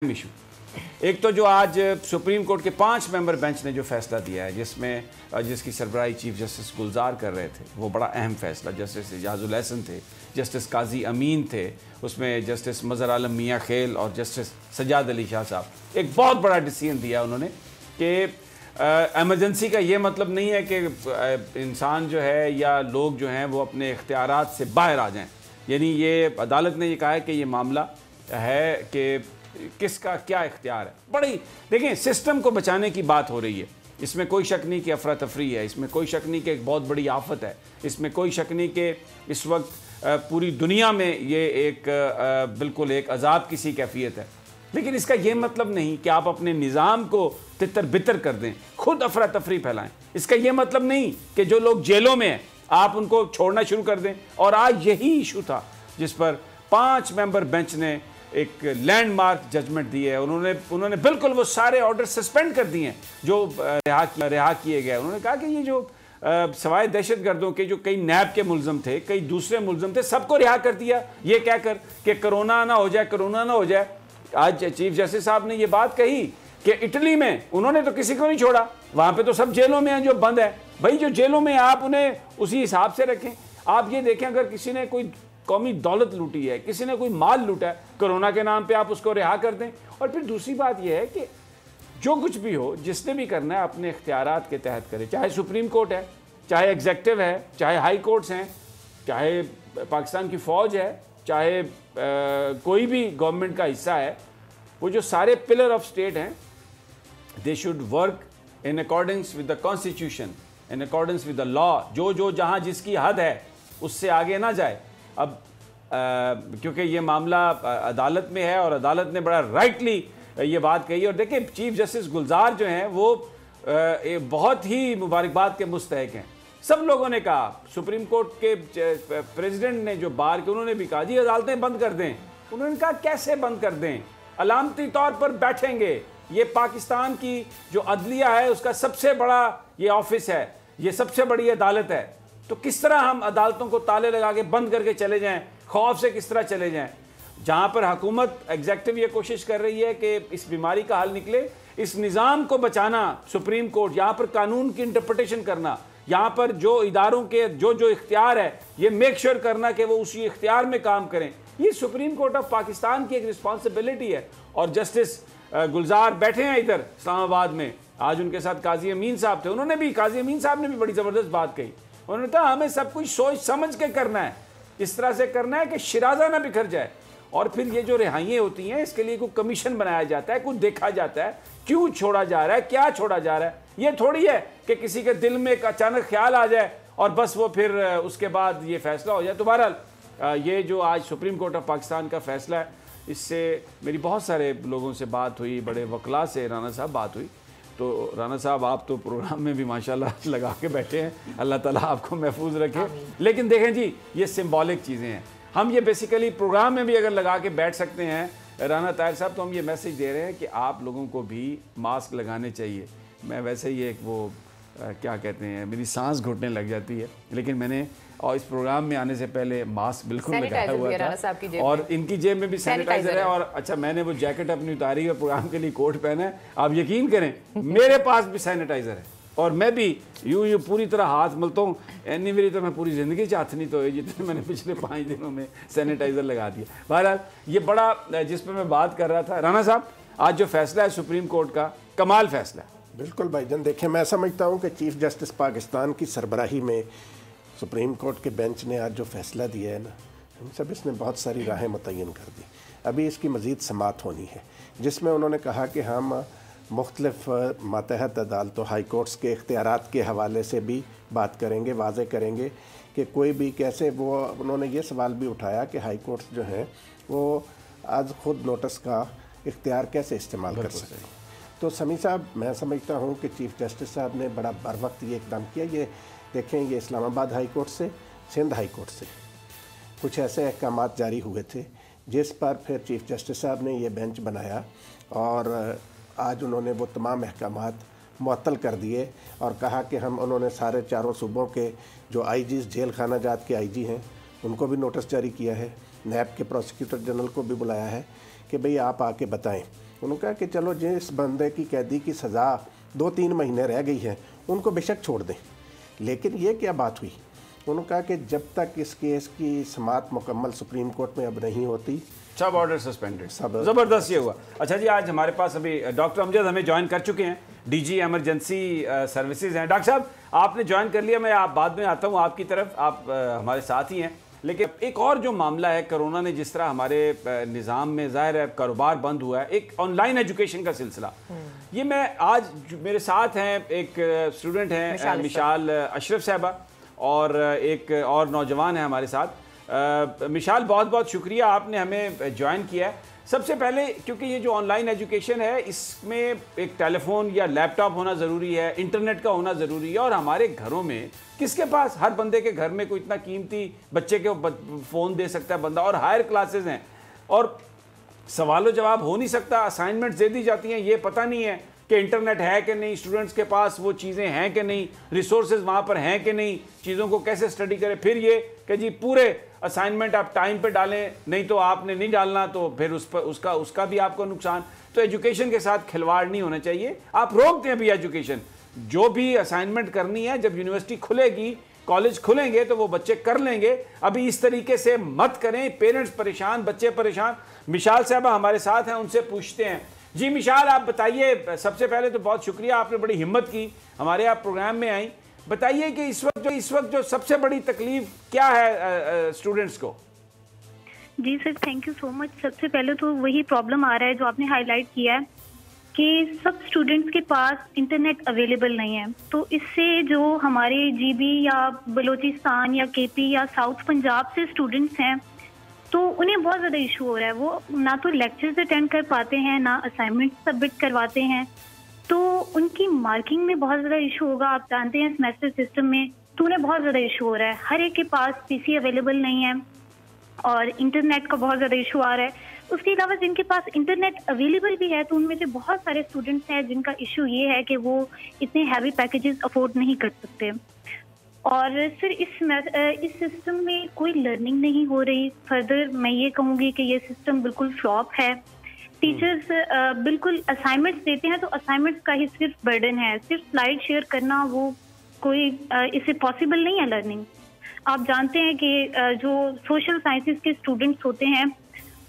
Issue. एक तो जो आज सुप्रीम कोर्ट के 5 मेंबर बेंच ने जो फैसला दिया है, जिसकी सरबराही चीफ जस्टिस गुलजार कर रहे थे, वो बड़ा अहम फैसला। जस्टिस एजाजुल एहसन थे, जस्टिस काजी अमीन थे, उसमें जस्टिस मज़हर आलम मियाँ खेल और जस्टिस सज्जाद अली शाह साहब। एक बहुत बड़ा डिसीजन दिया उन्होंने कि एमरजेंसी का ये मतलब नहीं है कि इंसान जो है या लोग जो हैं वो अपने इख्तियारात से बाहर आ जाएं। यानी ये अदालत ने ये कहा है कि ये मामला है कि किसका क्या इख्तियार है। बड़ी देखें, सिस्टम को बचाने की बात हो रही है, इसमें कोई शक नहीं कि अफरा तफरी है, इसमें कोई शक नहीं कि एक बहुत बड़ी आफत है, इसमें कोई शक नहीं कि इस वक्त पूरी दुनिया में ये एक बिल्कुल एक अजाब की सी कैफियत है। लेकिन इसका ये मतलब नहीं कि आप अपने निज़ाम को तितर बितर कर दें, खुद अफरा तफरी फैलाएं। इसका ये मतलब नहीं कि जो लोग जेलों में हैं आप उनको छोड़ना शुरू कर दें। और आज यही इशू था जिस पर 5 मेंबर बेंच ने एक लैंडमार्क जजमेंट दी है। उन्होंने बिल्कुल वो सारे ऑर्डर सस्पेंड कर दिए हैं जो रिहा किए गए। उन्होंने कहा कि ये जो सवाए दहशतगर्दों के जो कई नैब के मुलजम थे, कई दूसरे मुलजम थे, सबको रिहा कर दिया, ये कहकर कि कोरोना ना हो जाए, कोरोना ना हो जाए। आज चीफ जस्टिस साहब ने ये बात कही कि इटली में उन्होंने तो किसी को नहीं छोड़ा, वहाँ पे तो सब जेलों में हैं जो बंद है। भाई जो जेलों में आप उन्हें उसी हिसाब से रखें। आप ये देखें, अगर किसी ने कोई कौमी दौलत लूटी है, किसी ने कोई माल लूटा है, कोरोना के नाम पे आप उसको रिहा कर दें। और फिर दूसरी बात यह है कि जो कुछ भी हो, जिसने भी करना है अपने इख्तियारात के तहत करे, चाहे सुप्रीम कोर्ट है, चाहे एग्जेक्टिव है, चाहे हाई कोर्ट्स हैं, चाहे पाकिस्तान की फ़ौज है, चाहे कोई भी गवर्नमेंट का हिस्सा है। वो जो सारे पिलर ऑफ स्टेट हैं, they should work in according with the constitution, in according with the law. जो जहाँ जिसकी हद है उससे आगे ना जाए। अब क्योंकि ये मामला अदालत में है और अदालत ने बड़ा राइटली ये बात कही। और देखिए, चीफ जस्टिस गुलजार जो हैं वो बहुत ही मुबारकबाद के मुस्तहक हैं। सब लोगों ने कहा, सुप्रीम कोर्ट के प्रेसिडेंट ने जो बार के, उन्होंने भी कहा जी अदालतें बंद कर दें। उन्होंने कहा कैसे बंद कर दें, अलामती तौर पर बैठेंगे। ये पाकिस्तान की जो अदलिया है उसका सबसे बड़ा ये ऑफिस है, ये सबसे बड़ी अदालत है। तो किस तरह हम अदालतों को ताले लगा के बंद करके चले जाएं, खौफ से किस तरह चले जाएं। जहां पर हुकूमत एग्जेक्टिव ये कोशिश कर रही है कि इस बीमारी का हल निकले, इस निज़ाम को बचाना सुप्रीम कोर्ट, यहाँ पर कानून की इंटरप्रिटेशन करना, यहाँ पर जो इदारों के जो इख्तियार है ये मेक श्योर करना कि वो उसी इख्तियार में काम करें, ये सुप्रीम कोर्ट ऑफ पाकिस्तान की एक रिस्पॉन्सिबिलिटी है। और जस्टिस गुलजार बैठे हैं इधर इस्लामाबाद में, आज उनके साथ काजी अमीन साहब थे। काजी अमीन साहब ने भी बड़ी ज़बरदस्त बात कही। उन्होंने कहा हमें सब कुछ सोच समझ के करना है, इस तरह से करना है कि शिराजा ना बिखर जाए। और फिर ये जो रिहाइयाँ होती हैं, इसके लिए कोई कमीशन बनाया जाता है, कुछ देखा जाता है, क्यों छोड़ा जा रहा है, क्या छोड़ा जा रहा है। ये थोड़ी है कि किसी के दिल में एक अचानक ख्याल आ जाए और बस वो फिर उसके बाद ये फैसला हो जाए। तो बहरहाल ये जो आज सुप्रीम कोर्ट ऑफ पाकिस्तान का फैसला है, इससे मेरी बहुत सारे लोगों से बात हुई, बड़े वकला से राना साहब बात हुई। तो राना साहब, आप तो प्रोग्राम में भी माशाल्लाह लगा के बैठे हैं, अल्लाह ताला आपको महफूज रखे। लेकिन देखें जी, ये सिंबॉलिक चीज़ें हैं। हम ये बेसिकली प्रोग्राम में भी अगर लगा के बैठ सकते हैं राना ताहिर साहब, तो हम ये मैसेज दे रहे हैं कि आप लोगों को भी मास्क लगाने चाहिए। मैं वैसे ही एक वो क्या कहते हैं, मेरी सांस घुटने लग जाती है, लेकिन मैंने और इस प्रोग्राम में आने से पहले मास्क बिल्कुल लगाया हुआ था और इनकी जेब में भी सैनिटाइजर है। और अच्छा, मैंने वो जैकेट अपनी उतारी है, प्रोग्राम के लिए कोट पहना है। आप यकीन करें मेरे पास भी सैनिटाइजर है और मैं भी यूं पूरी तरह हाथ मलता हूँ। एनी मेरी तो मैं पूरी ज़िंदगी चाहती नहीं तो जितने मैंने पिछले 5 दिनों में सैनिटाइज़र लगा दिया। बहरहाल ये बड़ा जिस पर मैं बात कर रहा था, राना साहब, आज जो फैसला है सुप्रीम कोर्ट का, कमाल फैसला है। बिल्कुल भाईजान, देखें, मैं समझता हूँ कि चीफ जस्टिस पाकिस्तान की सरबराही में सुप्रीम कोर्ट के बेंच ने आज जो फैसला दिया है ना, हम सब इसने बहुत सारी राहें मुतय्यन कर दी। अभी इसकी मज़ीद समाअत होनी है, जिसमें उन्होंने कहा कि हम मुख्तलिफ मातहत अदालतों, हाई कोर्ट्स के इख्तियारात के हवाले से भी बात करेंगे, वाज़े करेंगे कि कोई भी कैसे, वो उन्होंने ये सवाल भी उठाया कि हाई कोर्ट्स जो हैं वो आज ख़ुद नोटिस का इख्तियार कैसे इस्तेमाल कर सकते हैं। तो समी साहब, मैं समझता हूँ कि चीफ जस्टिस साहब ने बड़ा बर वक्त ये इक़दाम किया। ये देखें, ये इस्लामाबाद हाई कोर्ट से, सिंध हाई कोर्ट से कुछ ऐसे अहकाम जारी हुए थे जिस पर फिर चीफ जस्टिस साहब ने ये बेंच बनाया और आज उन्होंने वो तमाम अहकाम मुअत्तल कर दिए और कहा कि हम, उन्होंने सारे 4 सूबों के जो आईजीज़, जेल खाना जात के आईजी हैं, उनको भी नोटिस जारी किया है। नैब के प्रोसिक्यूटर जनरल को भी बुलाया है कि भाई आप आके बताएं उन्होंने कहा कि चलो जिस बंदे की कैदी की सज़ा 2-3 महीने रह गई है उनको बेशक छोड़ दें, लेकिन ये क्या बात हुई। उन्होंने कहा कि जब तक इस केस की समाअत मुकम्मल सुप्रीम कोर्ट में अब नहीं होती, सब ऑर्डर सस्पेंडेड। ज़बरदस्त ये हुआ। अच्छा जी, आज हमारे पास अभी डॉक्टर अमजद हमें ज्वाइन कर चुके हैं, डीजी एमरजेंसी सर्विसेज हैं। डॉक्टर साहब आपने ज्वाइन कर लिया, मैं आप बाद में आता हूँ आपकी तरफ, आप हमारे साथ ही हैं। लेकिन एक और जो मामला है, कोरोना ने जिस तरह हमारे निज़ाम में ज़ाहिर है कारोबार बंद हुआ है, एक ऑनलाइन एजुकेशन का सिलसिला, ये मैं आज मेरे साथ हैं एक स्टूडेंट हैं मिशाल अशरफ साहबा और एक और नौजवान है हमारे साथ। मिशाल बहुत बहुत शुक्रिया आपने हमें ज्वाइन किया है। सबसे पहले क्योंकि ये जो ऑनलाइन एजुकेशन है इसमें एक टेलीफोन या लैपटॉप होना ज़रूरी है, इंटरनेट का होना ज़रूरी है, और हमारे घरों में किसके पास, हर बंदे के घर में कोई इतना कीमती बच्चे के फ़ोन दे सकता है बंदा, और हायर क्लासेस हैं और सवालों जवाब हो नहीं सकता, असाइनमेंट्स दे दी जाती हैं, ये पता नहीं है कि इंटरनेट है कि नहीं, स्टूडेंट्स के पास वो चीज़ें हैं कि नहीं, रिसोर्सेज वहाँ पर हैं कि नहीं, चीज़ों को कैसे स्टडी करें। फिर ये कि जी पूरे असाइनमेंट आप टाइम पे डालें, नहीं तो आपने नहीं डालना तो फिर उस पर उसका भी आपको नुकसान। तो एजुकेशन के साथ खिलवाड़ नहीं होना चाहिए। आप रोक दें अभी एजुकेशन, जो भी असाइनमेंट करनी है जब यूनिवर्सिटी खुलेगी, कॉलेज खुलेंगे तो वो बच्चे कर लेंगे। अभी इस तरीके से मत करें, पेरेंट्स परेशान, बच्चे परेशान। मिशाल साहबा हमारे साथ हैं, उनसे पूछते हैं। जी मिशाल, आप बताइए, सबसे पहले तो बहुत शुक्रिया, आपने बड़ी हिम्मत की, हमारे आप प्रोग्राम में आई। बताइए कि इस वक्त जो सबसे बड़ी तकलीफ क्या है स्टूडेंट्स को। जी sir, thank you so much. सबसे पहले तो वही प्रॉब्लम आ रहा है जो आपने हाईलाइट किया है कि सब स्टूडेंट्स के पास इंटरनेट अवेलेबल नहीं है। तो इससे जो हमारे जीबी या बलूचिस्तान या केपी या साउथ पंजाब से स्टूडेंट्स हैं तो उन्हें बहुत ज़्यादा इशू हो रहा है। वो ना तो लेक्चर्स अटेंड कर पाते हैं, ना असाइनमेंट सबमिट करवाते हैं, तो उनकी मार्किंग में बहुत ज़्यादा इशू होगा। आप जानते हैं सेमेस्टर सिस्टम में तो उन्हें बहुत ज़्यादा इशू हो रहा है। हर एक के पास पीसी अवेलेबल नहीं है और इंटरनेट का बहुत ज़्यादा इशू आ रहा है। उसके अलावा जिनके पास इंटरनेट अवेलेबल भी है तो उनमें से बहुत सारे स्टूडेंट्स हैं जिनका इशू ये है कि वो इतने हैवी पैकेजेस अफोर्ड नहीं कर सकते। और फिर इस सिस्टम में कोई लर्निंग नहीं हो रही। फर्दर मैं ये कहूँगी कि ये सिस्टम बिल्कुल फ्लॉप है। टीचर्स बिल्कुल असाइनमेंट्स देते हैं तो असाइनमेंट्स का ही सिर्फ बर्डन है, सिर्फ स्लाइड शेयर करना, वो कोई इससे पॉसिबल नहीं है लर्निंग। आप जानते हैं कि जो सोशल साइंसेस के स्टूडेंट्स होते हैं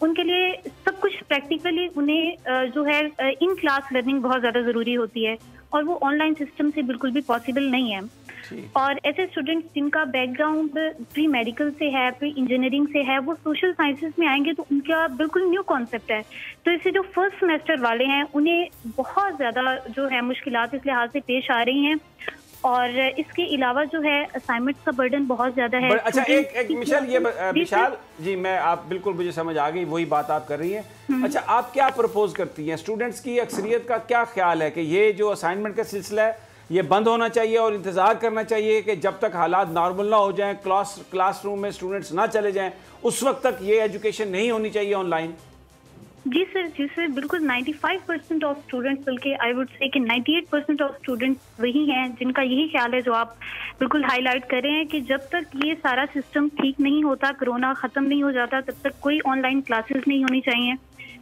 उनके लिए सब कुछ प्रैक्टिकली उन्हें जो है इन क्लास लर्निंग बहुत ज़्यादा ज़रूरी होती है और वो ऑनलाइन सिस्टम से बिल्कुल भी पॉसिबल नहीं है। और ऐसे स्टूडेंट्स जिनका बैकग्राउंड प्री मेडिकल से है, प्री इंजीनियरिंग से है, वो सोशल साइंसेस में आएंगे तो उनका बिल्कुल न्यू कॉन्सेप्ट है। तो इससे जो फर्स्ट सेमेस्टर वाले हैं उन्हें बहुत ज़्यादा जो है मुश्किलात इस लिहाज से पेश आ रही हैं। और इसके अलावा जो है असाइनमेंट का बर्डन बहुत ज्यादा है। अच्छा, एक मिशाल, ये मिशाल जी, मैं आप बिल्कुल मुझे समझ आ गई, वही बात आप कर रही हैं। अच्छा, आप क्या प्रपोज करती हैं? स्टूडेंट्स की अक्सरियत का क्या ख्याल है कि ये जो असाइनमेंट का सिलसिला है ये बंद होना चाहिए और इंतजार करना चाहिए कि जब तक हालात नॉर्मल ना हो जाएं, क्लासरूम में स्टूडेंट्स ना चले जाएं, उस वक्त तक ये एजुकेशन नहीं होनी चाहिए ऑनलाइन? जी सर, बिल्कुल 95% ऑफ स्टूडेंट्स, बल्कि आई वुड से कि 98% ऑफ स्टूडेंट्स वही हैं जिनका यही ख्याल है जो आप बिल्कुल हाईलाइट कर रहे हैं कि जब तक ये सारा सिस्टम ठीक नहीं होता, कोरोना ख़त्म नहीं हो जाता, तब तक कोई ऑनलाइन क्लासेस नहीं होनी चाहिए,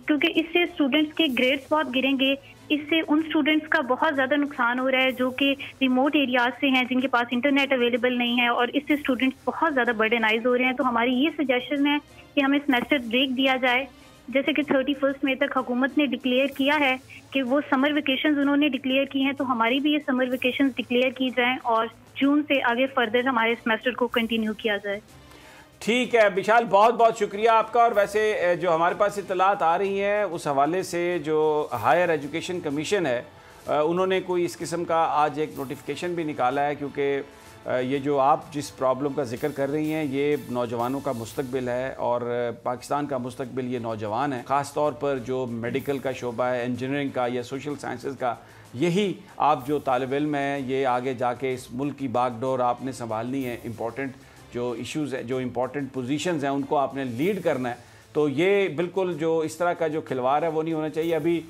क्योंकि इससे स्टूडेंट्स के ग्रेड्स बहुत गिरेंगे। इससे उन स्टूडेंट्स का बहुत ज़्यादा नुकसान हो रहा है जो कि रिमोट एरियाज से हैं, जिनके पास इंटरनेट अवेलेबल नहीं है, और इससे स्टूडेंट्स बहुत ज़्यादा बर्डनाइज हो रहे हैं। तो हमारी ये सजेशन है कि हमें सेमेस्टर ब्रेक दिया जाए, जैसे कि 31 मई तक हुकूमत ने डिक्लेयर किया है कि वो समर वेकेशंस उन्होंने डिक्लेयर की हैं, तो हमारी भी ये समर वेकेशंस डिक्लेयर की जाएं और जून से आगे फर्दर हमारे सेमेस्टर को कंटिन्यू किया जाए। ठीक है विशाल, बहुत बहुत शुक्रिया आपका। और वैसे जो हमारे पास इत्तलात आ रही हैं उस हवाले से जो हायर एजुकेशन कमीशन है उन्होंने कोई इस किस्म का आज एक नोटिफिकेशन भी निकाला है, क्योंकि ये जो आप जिस प्रॉब्लम का जिक्र कर रही हैं ये नौजवानों का मुस्तकबिल है और पाकिस्तान का मुस्तकबिल ये नौजवान है। ख़ास तौर पर जो मेडिकल का शोबा है, इंजीनियरिंग का या सोशल साइंसेस का, यही आप जो तालिब इल्म हैं ये आगे जाके इस मुल्क की बागडोर आपने संभालनी है। इम्पोर्टेंट जो इश्यूज़ है, जो इम्पोर्टेंट पोजीशंस हैं उनको आपने लीड करना है। तो ये बिल्कुल जो इस तरह का जो खिलवाड़ है वो नहीं होना चाहिए। अभी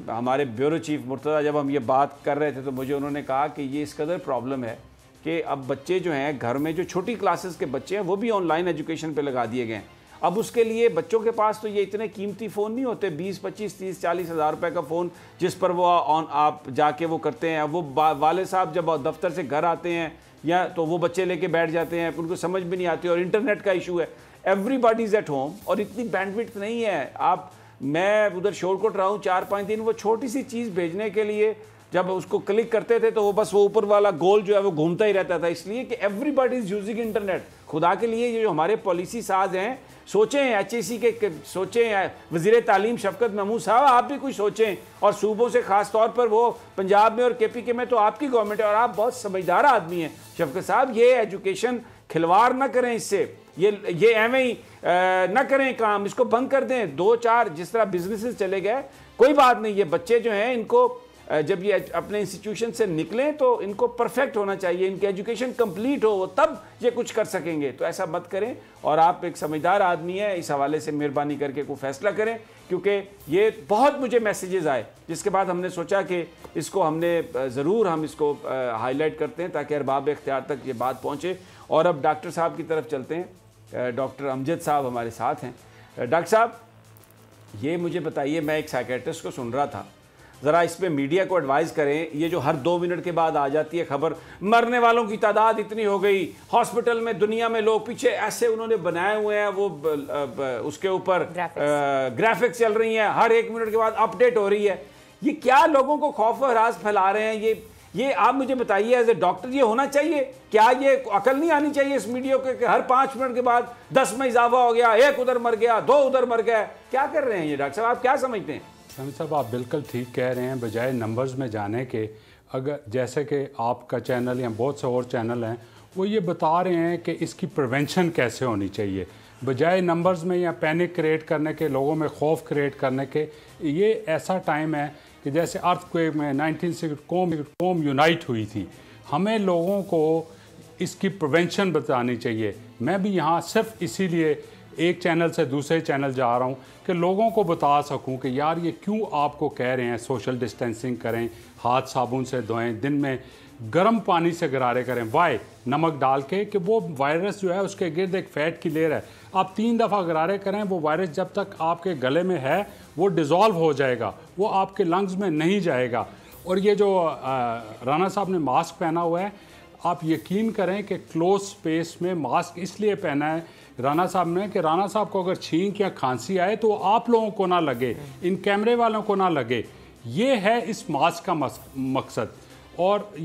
हमारे ब्यूरो चीफ मुर्तज़ा जब हम ये बात कर रहे थे तो मुझे उन्होंने कहा कि ये इस कदर प्रॉब्लम है कि अब बच्चे जो हैं घर में, जो छोटी क्लासेस के बच्चे हैं वो भी ऑनलाइन एजुकेशन पे लगा दिए गए हैं। अब उसके लिए बच्चों के पास तो ये इतने कीमती फ़ोन नहीं होते, 20, 25, 30, 40 हज़ार रुपये का फ़ोन जिस पर वो आप जाके वो करते हैं। वो वाले साहब जब दफ्तर से घर आते हैं या तो वो बच्चे लेके बैठ जाते हैं, उनको समझ भी नहीं आती, और इंटरनेट का इशू है, एवरीबॉडी इज़ एट होम, और इतनी बैंडविड्थ नहीं है। मैं उधर शोरकोट रहा हूँ 4-5 दिन, वो छोटी सी चीज़ भेजने के लिए जब उसको क्लिक करते थे तो वो बस वो ऊपर वाला गोल जो है वो घूमता ही रहता था, इसलिए कि एवरीबॉडी इज़ यूजिंग इंटरनेट। खुदा के लिए ये जो हमारे पॉलिसी साज हैं, सोचें, HAC के सोचें, वज़ीर तालीम शफकत महमूद साहब आप भी कुछ सोचें, और सूबों से ख़ास तौर पर वो पंजाब में और KPK में तो आपकी गवर्नमेंट है और आप बहुत समझदार आदमी हैं शफकत साहब। ये एजुकेशन खिलवाड़ ना करें इससे, ये एवं ही ना करें काम, इसको बंद कर दें। 2-4 जिस तरह बिजनेसेस चले गए, कोई बात नहीं, ये बच्चे जो हैं इनको जब ये अपने इंस्टीट्यूशन से निकलें तो इनको परफेक्ट होना चाहिए, इनकी एजुकेशन कंप्लीट हो, तब ये कुछ कर सकेंगे। तो ऐसा मत करें, और आप एक समझदार आदमी हैं, इस हवाले से मेहरबानी करके कोई फैसला करें, क्योंकि ये बहुत मुझे मैसेजेस आए, जिसके बाद हमने सोचा कि इसको हमने ज़रूर हम इसको हाईलाइट करते हैं ताकि अरबाब इख्तियार तक ये बात पहुँचे। और अब डॉक्टर साहब की तरफ चलते हैं। डॉक्टर अमजद साहब हमारे साथ हैं। डॉक्टर साहब, ये मुझे बताइए, मैं एक साइकेट्रिस्ट को सुन रहा था, ज़रा इस पर मीडिया को एडवाइस करें, ये जो हर 2 मिनट के बाद आ जाती है खबर, मरने वालों की तादाद इतनी हो गई, हॉस्पिटल में दुनिया में लोग, पीछे ऐसे उन्होंने बनाए हुए हैं, वो उसके ऊपर ग्राफिक्स चल रही हैं, हर 1 मिनट के बाद अपडेट हो रही है। ये क्या लोगों को खौफ व हरास फैला रहे हैं? ये आप मुझे बताइए, एज ए डॉक्टर ये होना चाहिए क्या? ये अकल नहीं आनी चाहिए इस मीडिया के कि हर 5 मिनट के बाद 10 में इजाफा हो गया, 1 उधर मर गया, 2 उधर मर गया? क्या कर रहे हैं ये डॉक्टर साहब, आप क्या समझते हैं? समी साहब, आप बिल्कुल ठीक कह रहे हैं। बजाय नंबर्स में जाने के, अगर जैसे कि आपका चैनल या बहुत से और चैनल हैं, वो ये बता रहे हैं कि इसकी प्रिवेंशन कैसे होनी चाहिए, बजाय नंबर्स में या पैनिक क्रिएट करने के, लोगों में खौफ क्रिएट करने के। ये ऐसा टाइम है कि जैसे अर्थक्वेक में 1960 कौम यूनाइट हुई थी, हमें लोगों को इसकी प्रिवेंशन बतानी चाहिए। मैं भी यहाँ सिर्फ इसीलिए एक चैनल से दूसरे चैनल जा रहा हूँ कि लोगों को बता सकूँ कि यार ये क्यों आपको कह रहे हैं सोशल डिस्टेंसिंग करें, हाथ साबुन से धोएं, दिन में गर्म पानी से गरारे करें, वाई नमक डाल के, कि वो वायरस जो है उसके गिर्द एक फ़ैट की लेयर है, आप 3 दफ़ा गरारे करें, वो वायरस जब तक आपके गले में है वो डिज़ोल्व हो जाएगा, वो आपके लंग्स में नहीं जाएगा। और ये जो राना साहब ने मास्क पहना हुआ है, आप यकीन करें कि क्लोज स्पेस में मास्क इसलिए पहना है राना साहब ने कि राना साहब को अगर छींक या खांसी आए तो आप लोगों को ना लगे, इन कैमरे वालों को ना लगे। ये है इस मास्क का मकसद। और ये